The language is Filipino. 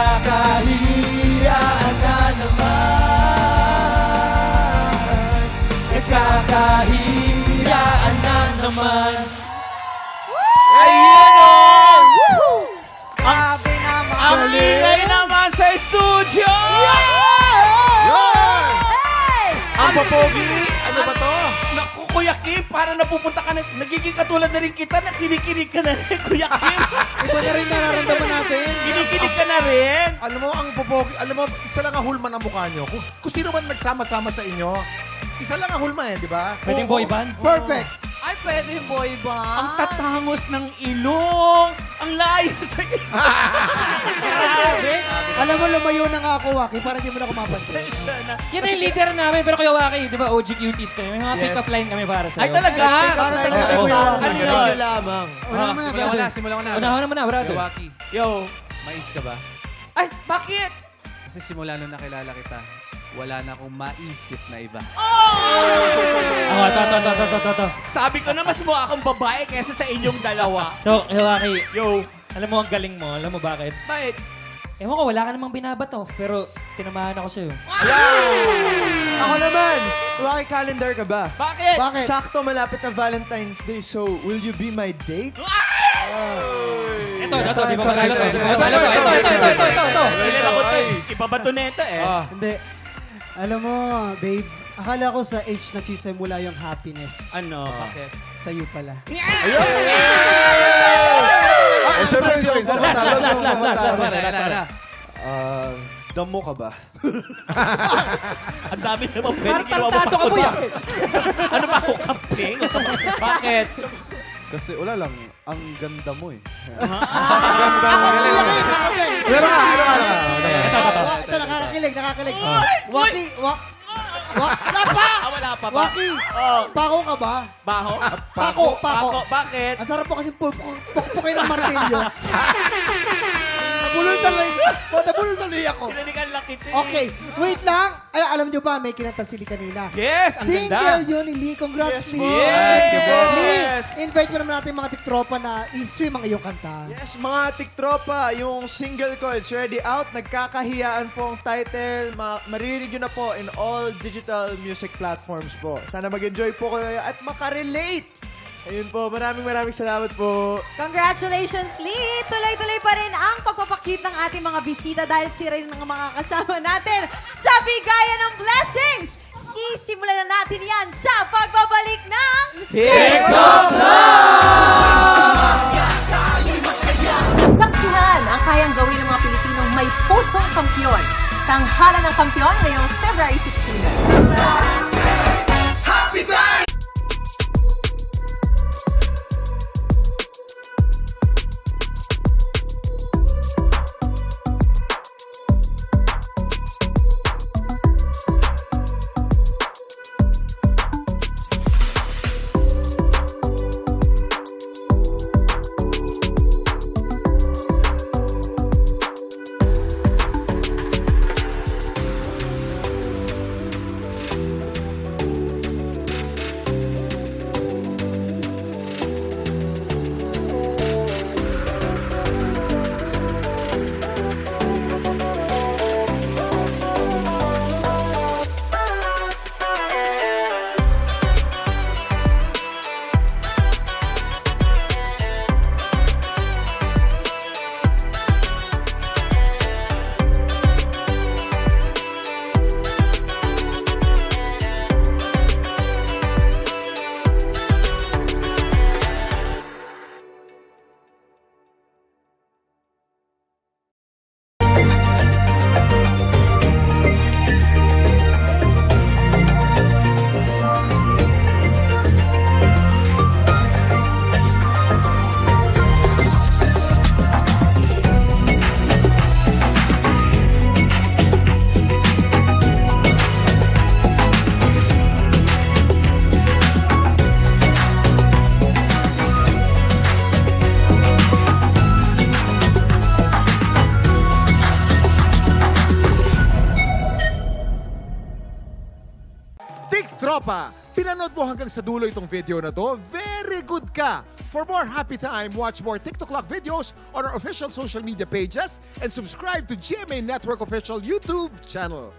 Nagkakahiyaan na naman. Nagkakahiyaan na naman. Ayan o! Grabe naman. Ang ingay naman sa studio! Ang papogi! Ano ba to? Naku, Kuya Kim, parang napupunta ka na, nagiging katulad na rin kita, nakikinig ka na rin, Kuya Kim. Iba na rin nararamdaman natin. Kinikinig ka na rin. Alam mo, ang papogi, alam mo, isa lang ang hulma ng mukha nyo. Kung sino man nagsama-sama sa inyo, isa lang ang hulma di ba? Pwedeng boy band? Perfect. Ay, pwede yung boy Ang band. tatangos ng ilong. Ang layo sa Grabe. Alam mo, lumayo na nga ako, Waki, para hindi mo na kumapansin. Pasensya na. Yan ang leader namin, pero Kuya Waki, di ba OG cuties kami? May mga Yes. pick-up line kami para sa'yo. Ay, talaga? Para talaga Oo. Kuya Waki. Ano yun? lamang. Una naman na, brother. Simulan ko na. Unahan naman na, brother. Waki, Yo. mais ka ba? Ay, bakit? Kasi simula nung nakilala kita, wala na akong maisip na iba. Ako, to. Sabi ko na mas mukha akong babae kaysa sa inyong dalawa. So, Kuya Waki, Yo. alam mo ang galing mo. Alam mo bakit? Bakit? Ewan ko, wala ka namang binabato. Pero, tinamahan ako sa'yo. Ako naman. Waki, calendar ka ba? Bakit? Bakit? Sakto malapit na Valentine's Day, so will you be my date? Ito, di ba matalo to? Ito. Kilala ko to eh. Iba ba to nito eh? Hindi. Alam mo, babe, akala ko sa age nagsisimula yung happiness. Ano? Bakit? Sa'yo pala. Ay, syempre, Last. Damo ka ba? Ang dami naman pwede Parang ginawa mo tartado ka, pa. Kuya. Ano ba ako, camping? Bakit? Kasi wala lang, ang ganda mo eh. Pero sino ka na? Ito, nakakakilig. Uy! Waki, wala pa! Wala pa ba? Waki, Oh, pako ka ba? baho? Pako. Bakit? Ang sarap po kasi pukpukin ng martilyo. Nabulol tuloy ako. Pinanikan lang kita eh. Okay, wait lang. Ay, alam nyo ba, may kinanta si Lee kanina. Yes, ang Single ganda. yun ni Lee. Congrats, Lee. Yes! Lee, invite mo naman natin mga tiktropa na i-stream ang iyong kanta. Yes, mga tiktropa, yung single ko, it's already out. Nagkakahiyaan po ang title. Maririnig nyo na po in all digital music platforms po. Sana mag-enjoy po kayo at makarelate. Ayun po, maraming salamat po. Congratulations, Lee! Tuloy-tuloy pa rin ang pagpapakit ng ating mga bisita dahil sila rin ang mga kasama natin sa Bigayan ng Blessings! Sisimulan na natin yan sa pagbabalik ng TikTok Saksihan ang kayang gawin ng mga Pilipinong may pusong kampiyon. Tanghalan ng kampiyon ngayong February 16. Tropa, pinanood mo hanggang sa dulo itong video na to, very good ka! For more happy time, watch more TikTok Clock videos on our official social media pages and subscribe to GMA Network official YouTube channel.